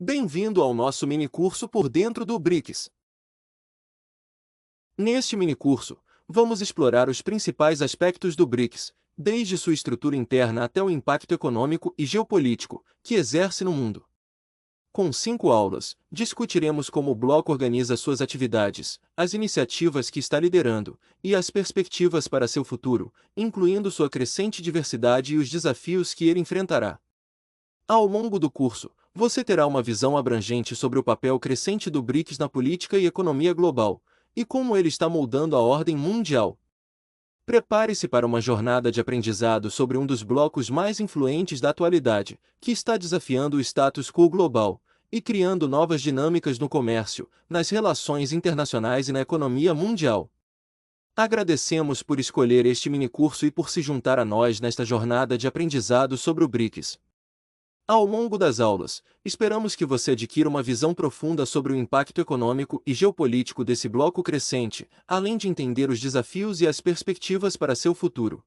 Bem-vindo ao nosso minicurso Por Dentro do BRICS. Neste minicurso, vamos explorar os principais aspectos do BRICS, desde sua estrutura interna até o impacto econômico e geopolítico que exerce no mundo. Com 5 aulas, discutiremos como o bloco organiza suas atividades, as iniciativas que está liderando e as perspectivas para seu futuro, incluindo sua crescente diversidade e os desafios que ele enfrentará. Ao longo do curso, você terá uma visão abrangente sobre o papel crescente do BRICS na política e economia global, e como ele está moldando a ordem mundial. Prepare-se para uma jornada de aprendizado sobre um dos blocos mais influentes da atualidade, que está desafiando o status quo global e criando novas dinâmicas no comércio, nas relações internacionais e na economia mundial. Agradecemos por escolher este minicurso e por se juntar a nós nesta jornada de aprendizado sobre o BRICS. Ao longo das aulas, esperamos que você adquira uma visão profunda sobre o impacto econômico e geopolítico desse bloco crescente, além de entender os desafios e as perspectivas para seu futuro.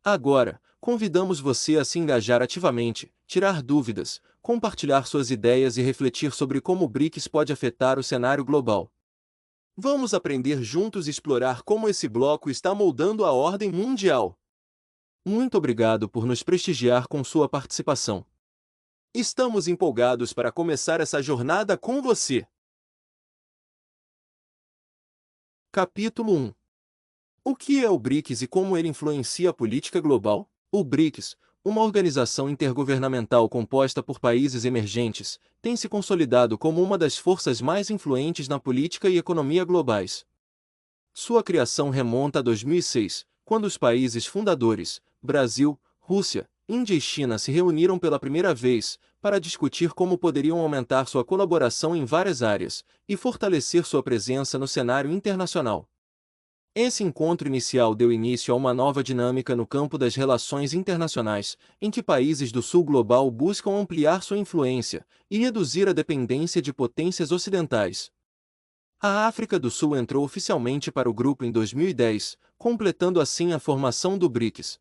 Agora, convidamos você a se engajar ativamente, tirar dúvidas, compartilhar suas ideias e refletir sobre como o BRICS pode afetar o cenário global. Vamos aprender juntos e explorar como esse bloco está moldando a ordem mundial. Muito obrigado por nos prestigiar com sua participação. Estamos empolgados para começar essa jornada com você. Capítulo 1. O que é o BRICS e como ele influencia a política global? O BRICS, uma organização intergovernamental composta por países emergentes, tem se consolidado como uma das forças mais influentes na política e economia globais. Sua criação remonta a 2006, quando os países fundadores, Brasil, Rússia, Índia e China se reuniram pela primeira vez para discutir como poderiam aumentar sua colaboração em várias áreas e fortalecer sua presença no cenário internacional. Esse encontro inicial deu início a uma nova dinâmica no campo das relações internacionais, em que países do sul global buscam ampliar sua influência e reduzir a dependência de potências ocidentais. A África do Sul entrou oficialmente para o grupo em 2010, completando assim a formação do BRICS.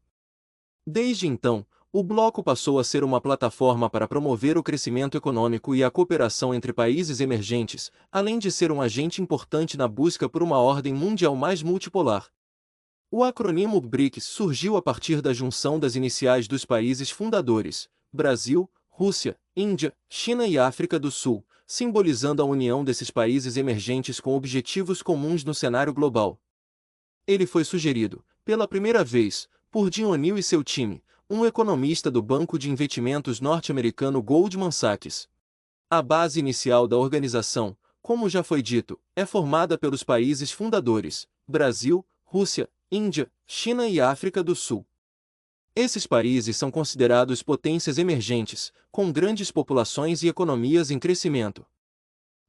Desde então, o bloco passou a ser uma plataforma para promover o crescimento econômico e a cooperação entre países emergentes, além de ser um agente importante na busca por uma ordem mundial mais multipolar. O acrônimo BRICS surgiu a partir da junção das iniciais dos países fundadores, Brasil, Rússia, Índia, China e África do Sul, simbolizando a união desses países emergentes com objetivos comuns no cenário global. Ele foi sugerido, pela primeira vez, por Jim O'Neill e seu time, um economista do banco de investimentos norte-americano Goldman Sachs. A base inicial da organização, como já foi dito, é formada pelos países fundadores, Brasil, Rússia, Índia, China e África do Sul. Esses países são considerados potências emergentes, com grandes populações e economias em crescimento.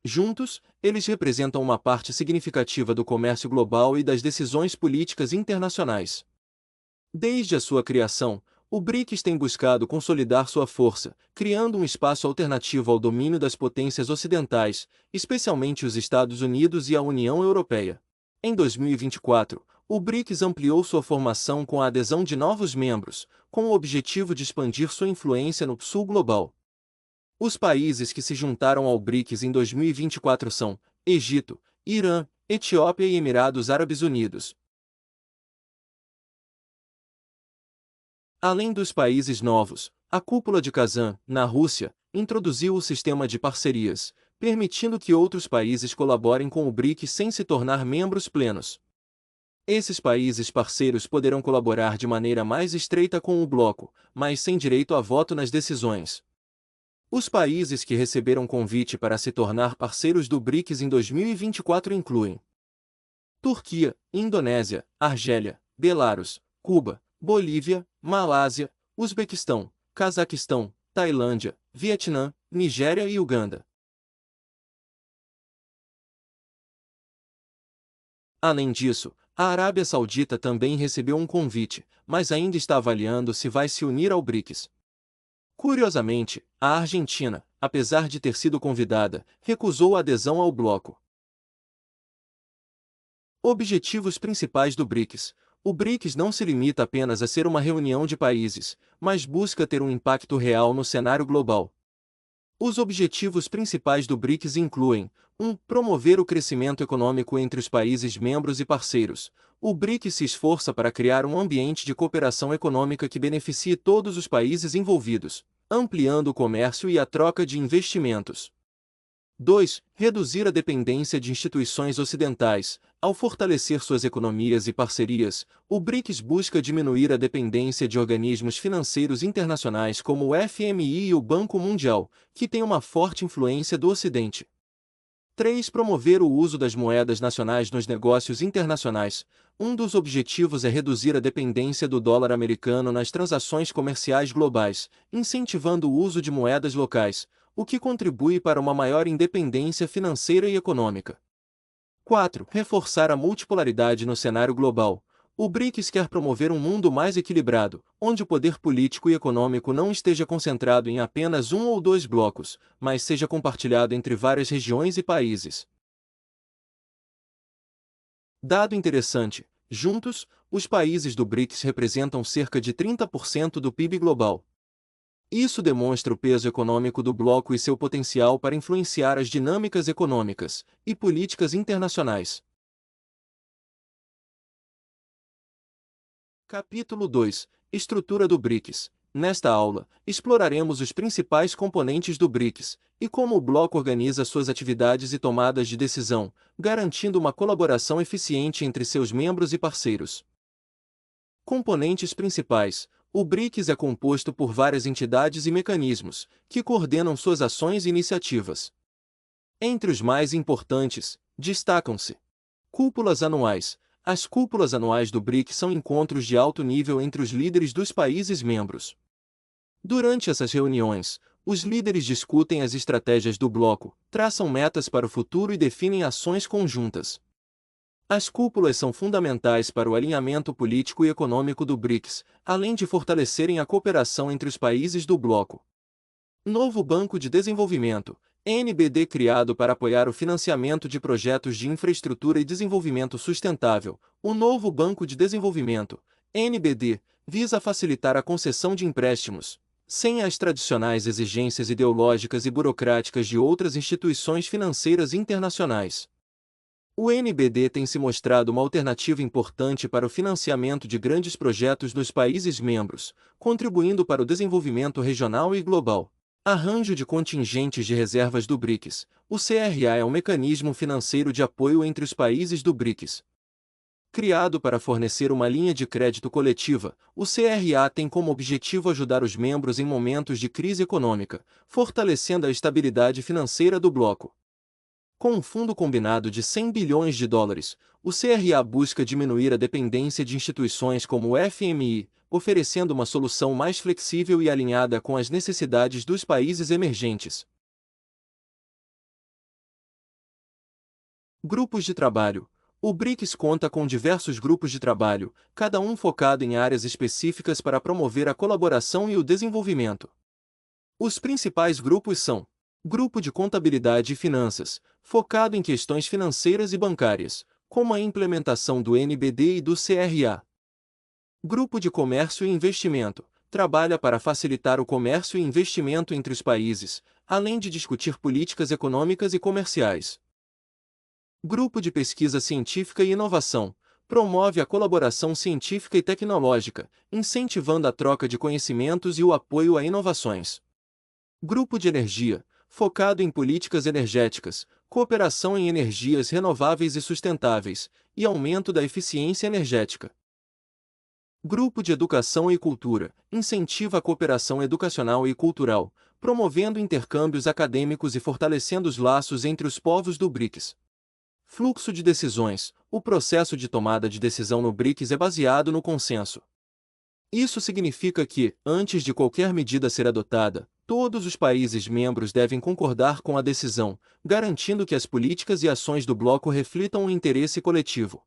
Juntos, eles representam uma parte significativa do comércio global e das decisões políticas internacionais. Desde a sua criação, o BRICS tem buscado consolidar sua força, criando um espaço alternativo ao domínio das potências ocidentais, especialmente os Estados Unidos e a União Europeia. Em 2024, o BRICS ampliou sua formação com a adesão de novos membros, com o objetivo de expandir sua influência no sul global. Os países que se juntaram ao BRICS em 2024 são Egito, Irã, Etiópia e Emirados Árabes Unidos. Além dos países novos, a Cúpula de Kazan, na Rússia, introduziu o sistema de parcerias, permitindo que outros países colaborem com o BRICS sem se tornar membros plenos. Esses países parceiros poderão colaborar de maneira mais estreita com o bloco, mas sem direito a voto nas decisões. Os países que receberam convite para se tornar parceiros do BRICS em 2024 incluem Turquia, Indonésia, Argélia, Belarus, Cuba, Bolívia, Malásia, Uzbequistão, Cazaquistão, Tailândia, Vietnã, Nigéria e Uganda. Além disso, a Arábia Saudita também recebeu um convite, mas ainda está avaliando se vai se unir ao BRICS. Curiosamente, a Argentina, apesar de ter sido convidada, recusou a adesão ao bloco. Objetivos principais do BRICS. O BRICS não se limita apenas a ser uma reunião de países, mas busca ter um impacto real no cenário global. Os objetivos principais do BRICS incluem: 1. Promover o crescimento econômico entre os países membros e parceiros. O BRICS se esforça para criar um ambiente de cooperação econômica que beneficie todos os países envolvidos, ampliando o comércio e a troca de investimentos. 2. Reduzir a dependência de instituições ocidentais. Ao fortalecer suas economias e parcerias, o BRICS busca diminuir a dependência de organismos financeiros internacionais como o FMI e o Banco Mundial, que têm uma forte influência do Ocidente. 3. Promover o uso das moedas nacionais nos negócios internacionais. Um dos objetivos é reduzir a dependência do dólar americano nas transações comerciais globais, incentivando o uso de moedas locais, o que contribui para uma maior independência financeira e econômica. 4. Reforçar a multipolaridade no cenário global. O BRICS quer promover um mundo mais equilibrado, onde o poder político e econômico não esteja concentrado em apenas um ou dois blocos, mas seja compartilhado entre várias regiões e países. Dado interessante: juntos, os países do BRICS representam cerca de 30% do PIB global. Isso demonstra o peso econômico do bloco e seu potencial para influenciar as dinâmicas econômicas e políticas internacionais. Capítulo 2. Estrutura do BRICS. Nesta aula, exploraremos os principais componentes do BRICS e como o bloco organiza suas atividades e tomadas de decisão, garantindo uma colaboração eficiente entre seus membros e parceiros. Componentes principais. O BRICS é composto por várias entidades e mecanismos, que coordenam suas ações e iniciativas. Entre os mais importantes, destacam-se: cúpulas anuais. As cúpulas anuais do BRICS são encontros de alto nível entre os líderes dos países membros. Durante essas reuniões, os líderes discutem as estratégias do bloco, traçam metas para o futuro e definem ações conjuntas. As cúpulas são fundamentais para o alinhamento político e econômico do BRICS, além de fortalecerem a cooperação entre os países do bloco. Novo Banco de Desenvolvimento, NBD, criado para apoiar o financiamento de projetos de infraestrutura e desenvolvimento sustentável. O novo Banco de Desenvolvimento, NBD, visa facilitar a concessão de empréstimos, sem as tradicionais exigências ideológicas e burocráticas de outras instituições financeiras internacionais. O NBD tem se mostrado uma alternativa importante para o financiamento de grandes projetos nos países membros, contribuindo para o desenvolvimento regional e global. Arranjo de contingentes de reservas do BRICS. O CRA é um mecanismo financeiro de apoio entre os países do BRICS. Criado para fornecer uma linha de crédito coletiva, o CRA tem como objetivo ajudar os membros em momentos de crise econômica, fortalecendo a estabilidade financeira do bloco. Com um fundo combinado de 100 bilhões de dólares, o CRA busca diminuir a dependência de instituições como o FMI, oferecendo uma solução mais flexível e alinhada com as necessidades dos países emergentes. Grupos de trabalho. O BRICS conta com diversos grupos de trabalho, cada um focado em áreas específicas para promover a colaboração e o desenvolvimento. Os principais grupos são: Grupo de Contabilidade e Finanças, focado em questões financeiras e bancárias, como a implementação do NBD e do CRA. Grupo de Comércio e Investimento, trabalha para facilitar o comércio e investimento entre os países, além de discutir políticas econômicas e comerciais. Grupo de Pesquisa Científica e Inovação, promove a colaboração científica e tecnológica, incentivando a troca de conhecimentos e o apoio a inovações. Grupo de Energia, focado em políticas energéticas, cooperação em energias renováveis e sustentáveis, e aumento da eficiência energética. Grupo de Educação e Cultura, incentiva a cooperação educacional e cultural, promovendo intercâmbios acadêmicos e fortalecendo os laços entre os povos do BRICS. Fluxo de decisões. O processo de tomada de decisão no BRICS é baseado no consenso. Isso significa que, antes de qualquer medida ser adotada, todos os países membros devem concordar com a decisão, garantindo que as políticas e ações do bloco reflitam o interesse coletivo.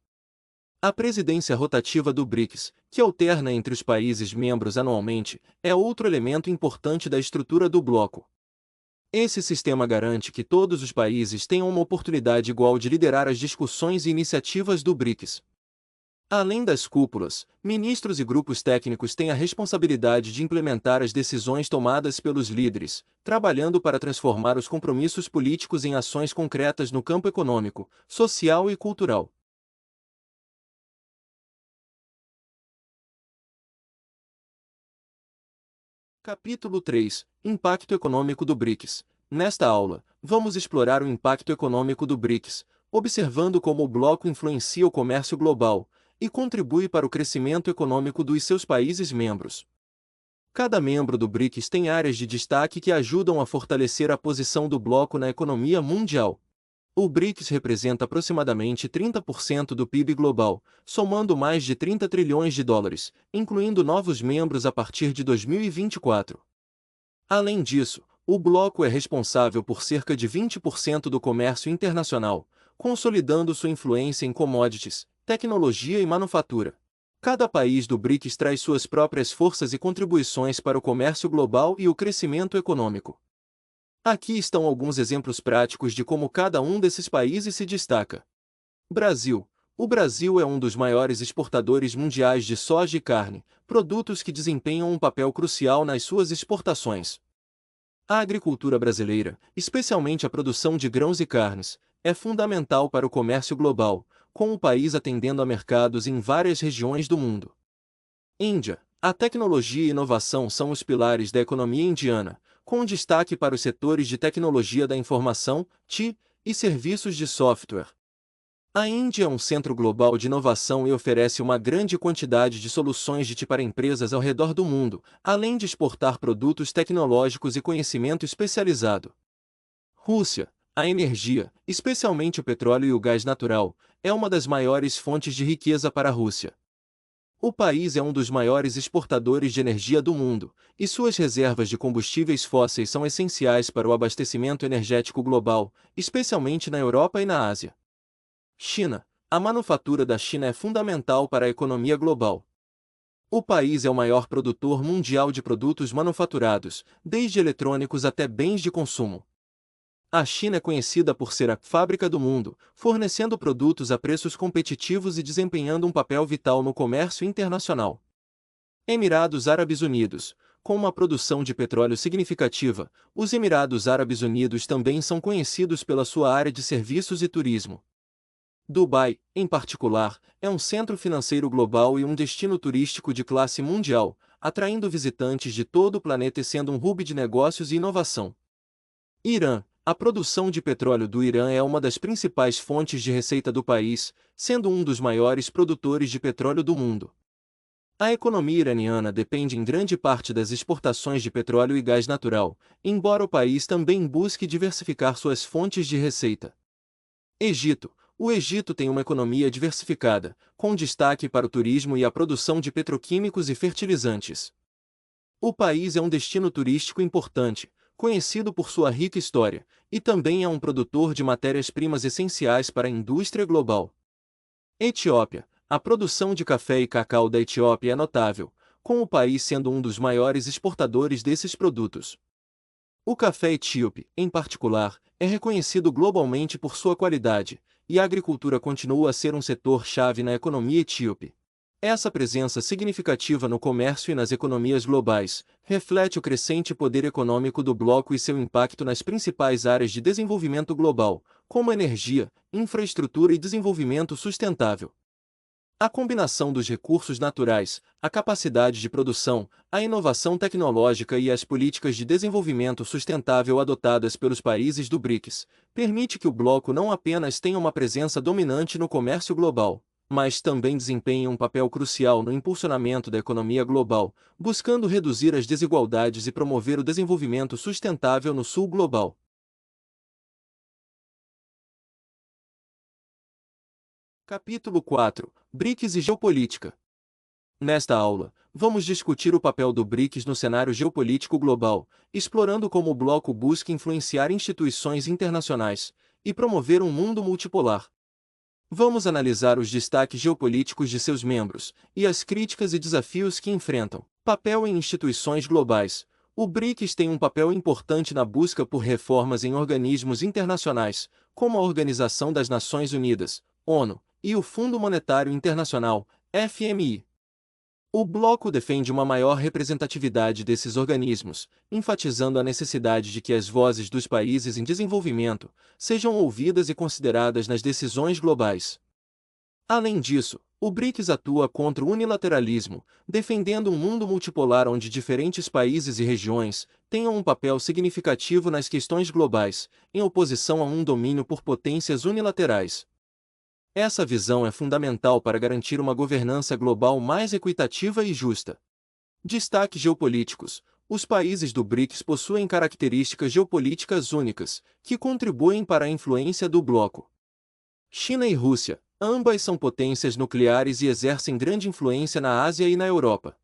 A presidência rotativa do BRICS, que alterna entre os países membros anualmente, é outro elemento importante da estrutura do bloco. Esse sistema garante que todos os países tenham uma oportunidade igual de liderar as discussões e iniciativas do BRICS. Além das cúpulas, ministros e grupos técnicos têm a responsabilidade de implementar as decisões tomadas pelos líderes, trabalhando para transformar os compromissos políticos em ações concretas no campo econômico, social e cultural. Capítulo 3: Impacto econômico do BRICS. Nesta aula, vamos explorar o impacto econômico do BRICS, observando como o bloco influencia o comércio global e contribui para o crescimento econômico dos seus países membros. Cada membro do BRICS tem áreas de destaque que ajudam a fortalecer a posição do bloco na economia mundial. O BRICS representa aproximadamente 30% do PIB global, somando mais de 30 trilhões de dólares, incluindo novos membros a partir de 2024. Além disso, o bloco é responsável por cerca de 20% do comércio internacional, consolidando sua influência em commodities, tecnologia e manufatura. Cada país do BRICS traz suas próprias forças e contribuições para o comércio global e o crescimento econômico. Aqui estão alguns exemplos práticos de como cada um desses países se destaca. Brasil. O Brasil é um dos maiores exportadores mundiais de soja e carne, produtos que desempenham um papel crucial nas suas exportações. A agricultura brasileira, especialmente a produção de grãos e carnes, é fundamental para o comércio global, com o país atendendo a mercados em várias regiões do mundo. Índia. A tecnologia e inovação são os pilares da economia indiana, com destaque para os setores de tecnologia da informação, TI, e serviços de software. A Índia é um centro global de inovação e oferece uma grande quantidade de soluções de TI para empresas ao redor do mundo, além de exportar produtos tecnológicos e conhecimento especializado. Rússia. A energia, especialmente o petróleo e o gás natural, é uma das maiores fontes de riqueza para a Rússia. O país é um dos maiores exportadores de energia do mundo, e suas reservas de combustíveis fósseis são essenciais para o abastecimento energético global, especialmente na Europa e na Ásia. China. A manufatura da China é fundamental para a economia global. O país é o maior produtor mundial de produtos manufaturados, desde eletrônicos até bens de consumo. A China é conhecida por ser a fábrica do mundo, fornecendo produtos a preços competitivos e desempenhando um papel vital no comércio internacional. Emirados Árabes Unidos. Com uma produção de petróleo significativa, os Emirados Árabes Unidos também são conhecidos pela sua área de serviços e turismo. Dubai, em particular, é um centro financeiro global e um destino turístico de classe mundial, atraindo visitantes de todo o planeta e sendo um hub de negócios e inovação. Irã. A produção de petróleo do Irã é uma das principais fontes de receita do país, sendo um dos maiores produtores de petróleo do mundo. A economia iraniana depende em grande parte das exportações de petróleo e gás natural, embora o país também busque diversificar suas fontes de receita. Egito. O Egito tem uma economia diversificada, com destaque para o turismo e a produção de petroquímicos e fertilizantes. O país é um destino turístico importante, conhecido por sua rica história, e também é um produtor de matérias-primas essenciais para a indústria global. Etiópia. A produção de café e cacau da Etiópia é notável, com o país sendo um dos maiores exportadores desses produtos. O café etíope, em particular, é reconhecido globalmente por sua qualidade, e a agricultura continua a ser um setor-chave na economia etíope. Essa presença significativa no comércio e nas economias globais reflete o crescente poder econômico do bloco e seu impacto nas principais áreas de desenvolvimento global, como energia, infraestrutura e desenvolvimento sustentável. A combinação dos recursos naturais, a capacidade de produção, a inovação tecnológica e as políticas de desenvolvimento sustentável adotadas pelos países do BRICS permite que o bloco não apenas tenha uma presença dominante no comércio global, mas também desempenhe um papel crucial no impulsionamento da economia global, buscando reduzir as desigualdades e promover o desenvolvimento sustentável no sul global. Capítulo 4: BRICS e Geopolítica. Nesta aula, vamos discutir o papel do BRICS no cenário geopolítico global, explorando como o bloco busca influenciar instituições internacionais e promover um mundo multipolar. Vamos analisar os destaques geopolíticos de seus membros e as críticas e desafios que enfrentam. Papel em instituições globais. O BRICS tem um papel importante na busca por reformas em organismos internacionais, como a Organização das Nações Unidas, ONU, e o Fundo Monetário Internacional, FMI. O bloco defende uma maior representatividade desses organismos, enfatizando a necessidade de que as vozes dos países em desenvolvimento sejam ouvidas e consideradas nas decisões globais. Além disso, o BRICS atua contra o unilateralismo, defendendo um mundo multipolar onde diferentes países e regiões tenham um papel significativo nas questões globais, em oposição a um domínio por potências unilaterais. Essa visão é fundamental para garantir uma governança global mais equitativa e justa. Destaques geopolíticos. Os países do BRICS possuem características geopolíticas únicas, que contribuem para a influência do bloco. China e Rússia, ambas são potências nucleares e exercem grande influência na Ásia e na Europa.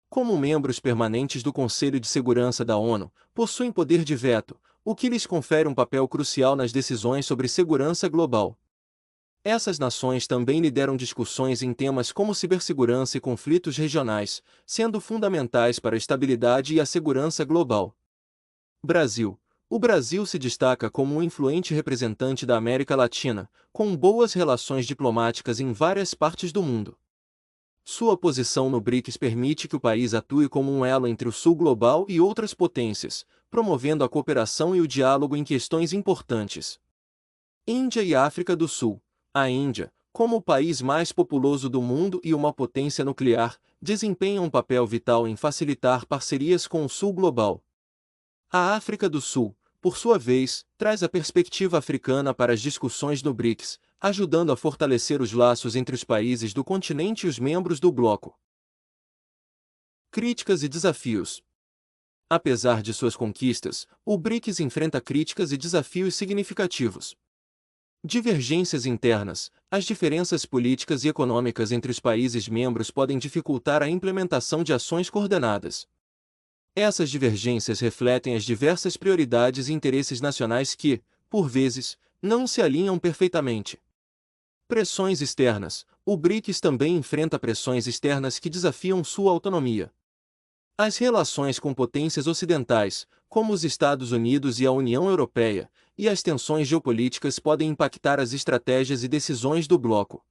Como membros permanentes do Conselho de Segurança da ONU, possuem poder de veto, o que lhes confere um papel crucial nas decisões sobre segurança global. Essas nações também lideram discussões em temas como cibersegurança e conflitos regionais, sendo fundamentais para a estabilidade e a segurança global. Brasil. O Brasil se destaca como um influente representante da América Latina, com boas relações diplomáticas em várias partes do mundo. Sua posição no BRICS permite que o país atue como um elo entre o Sul global e outras potências, promovendo a cooperação e o diálogo em questões importantes. Índia e África do Sul. A Índia, como o país mais populoso do mundo e uma potência nuclear, desempenha um papel vital em facilitar parcerias com o Sul global. A África do Sul, por sua vez, traz a perspectiva africana para as discussões no BRICS, ajudando a fortalecer os laços entre os países do continente e os membros do bloco. Críticas e desafios. Apesar de suas conquistas, o BRICS enfrenta críticas e desafios significativos. Divergências internas. As diferenças políticas e econômicas entre os países membros podem dificultar a implementação de ações coordenadas. Essas divergências refletem as diversas prioridades e interesses nacionais que, por vezes, não se alinham perfeitamente. Pressões externas. O BRICS também enfrenta pressões externas que desafiam sua autonomia. As relações com potências ocidentais, como os Estados Unidos e a União Europeia, e as tensões geopolíticas podem impactar as estratégias e decisões do bloco.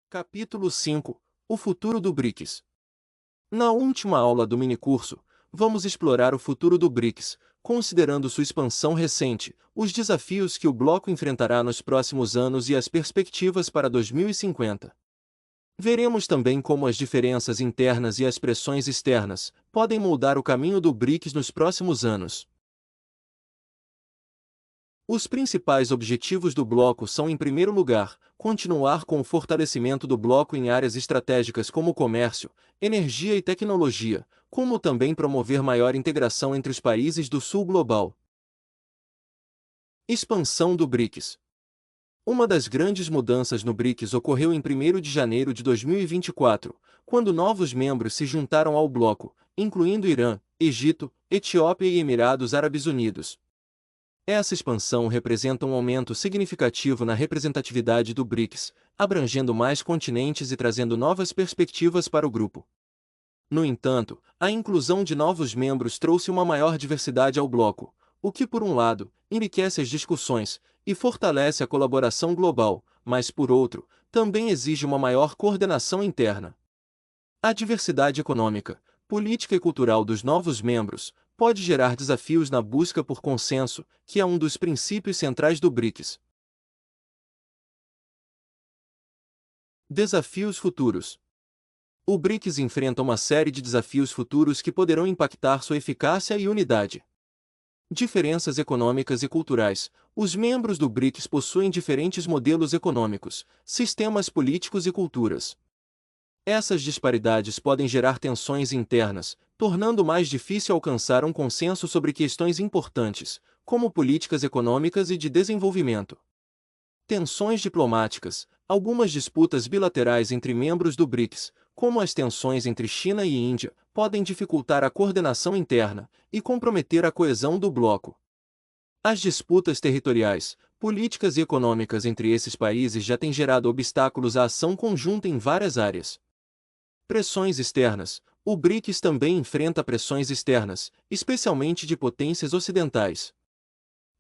Capítulo 5. O futuro do BRICS. Na última aula do minicurso, vamos explorar o futuro do BRICS, considerando sua expansão recente, os desafios que o bloco enfrentará nos próximos anos e as perspectivas para 2050. Veremos também como as diferenças internas e as pressões externas podem moldar o caminho do BRICS nos próximos anos. Os principais objetivos do bloco são, em primeiro lugar, continuar com o fortalecimento do bloco em áreas estratégicas como comércio, energia e tecnologia, como também promover maior integração entre os países do Sul global. Expansão do BRICS. Uma das grandes mudanças no BRICS ocorreu em 1º de janeiro de 2024, quando novos membros se juntaram ao bloco, incluindo Irã, Egito, Etiópia e Emirados Árabes Unidos. Essa expansão representa um aumento significativo na representatividade do BRICS, abrangendo mais continentes e trazendo novas perspectivas para o grupo. No entanto, a inclusão de novos membros trouxe uma maior diversidade ao bloco, o que, por um lado, enriquece as discussões e fortalece a colaboração global, mas, por outro, também exige uma maior coordenação interna. A diversidade econômica, política e cultural dos novos membros pode gerar desafios na busca por consenso, que é um dos princípios centrais do BRICS. Desafios futuros. O BRICS enfrenta uma série de desafios futuros que poderão impactar sua eficácia e unidade. Diferenças econômicas e culturais. Os membros do BRICS possuem diferentes modelos econômicos, sistemas políticos e culturas. Essas disparidades podem gerar tensões internas, tornando mais difícil alcançar um consenso sobre questões importantes, como políticas econômicas e de desenvolvimento. Tensões diplomáticas. Algumas disputas bilaterais entre membros do BRICS, como as tensões entre China e Índia, podem dificultar a coordenação interna e comprometer a coesão do bloco. As disputas territoriais, políticas e econômicas entre esses países já têm gerado obstáculos à ação conjunta em várias áreas. Pressões externas. O BRICS também enfrenta pressões externas, especialmente de potências ocidentais.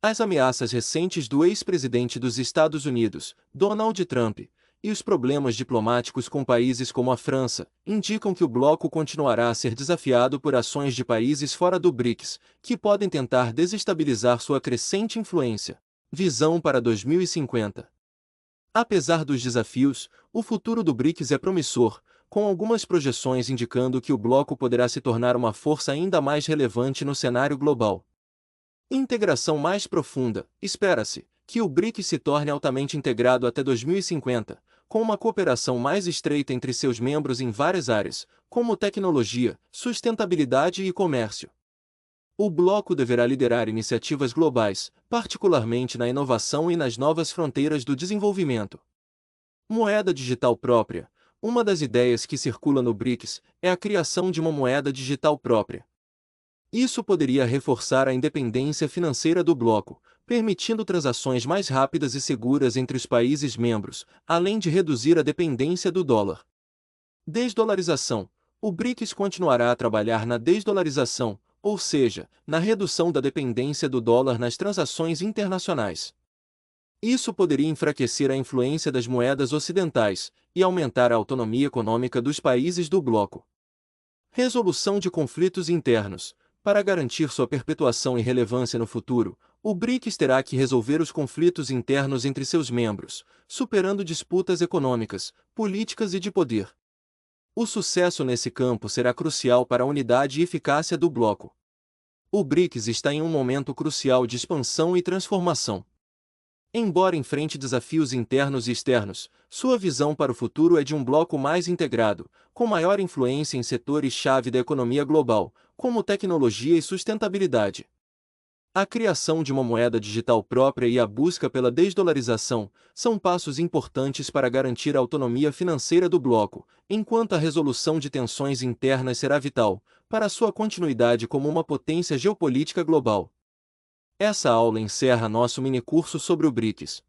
As ameaças recentes do ex-presidente dos Estados Unidos, Donald Trump, e os problemas diplomáticos com países como a França, indicam que o bloco continuará a ser desafiado por ações de países fora do BRICS, que podem tentar desestabilizar sua crescente influência. Visão para 2050. Apesar dos desafios, o futuro do BRICS é promissor, com algumas projeções indicando que o bloco poderá se tornar uma força ainda mais relevante no cenário global. Integração mais profunda. Espera-se que o BRICS se torne altamente integrado até 2050, com uma cooperação mais estreita entre seus membros em várias áreas, como tecnologia, sustentabilidade e comércio. O bloco deverá liderar iniciativas globais, particularmente na inovação e nas novas fronteiras do desenvolvimento. Moeda digital própria. Uma das ideias que circula no BRICS é a criação de uma moeda digital própria. Isso poderia reforçar a independência financeira do bloco, permitindo transações mais rápidas e seguras entre os países membros, além de reduzir a dependência do dólar. Desdolarização. O BRICS continuará a trabalhar na desdolarização, ou seja, na redução da dependência do dólar nas transações internacionais. Isso poderia enfraquecer a influência das moedas ocidentais e aumentar a autonomia econômica dos países do bloco. Resolução de conflitos internos. Para garantir sua perpetuação e relevância no futuro, o BRICS terá que resolver os conflitos internos entre seus membros, superando disputas econômicas, políticas e de poder. O sucesso nesse campo será crucial para a unidade e eficácia do bloco. O BRICS está em um momento crucial de expansão e transformação. Embora enfrente desafios internos e externos, sua visão para o futuro é de um bloco mais integrado, com maior influência em setores-chave da economia global, como tecnologia e sustentabilidade. A criação de uma moeda digital própria e a busca pela desdolarização são passos importantes para garantir a autonomia financeira do bloco, enquanto a resolução de tensões internas será vital para sua continuidade como uma potência geopolítica global. Essa aula encerra nosso minicurso sobre o BRICS.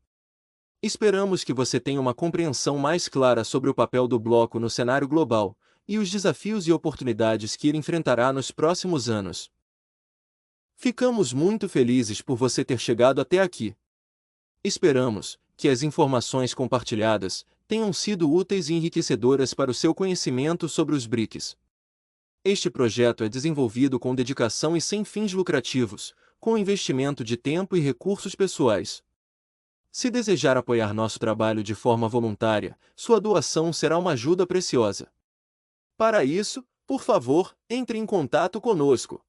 Esperamos que você tenha uma compreensão mais clara sobre o papel do bloco no cenário global e os desafios e oportunidades que ele enfrentará nos próximos anos. Ficamos muito felizes por você ter chegado até aqui. Esperamos que as informações compartilhadas tenham sido úteis e enriquecedoras para o seu conhecimento sobre os BRICS. Este projeto é desenvolvido com dedicação e sem fins lucrativos, com investimento de tempo e recursos pessoais. Se desejar apoiar nosso trabalho de forma voluntária, sua doação será uma ajuda preciosa. Para isso, por favor, entre em contato conosco.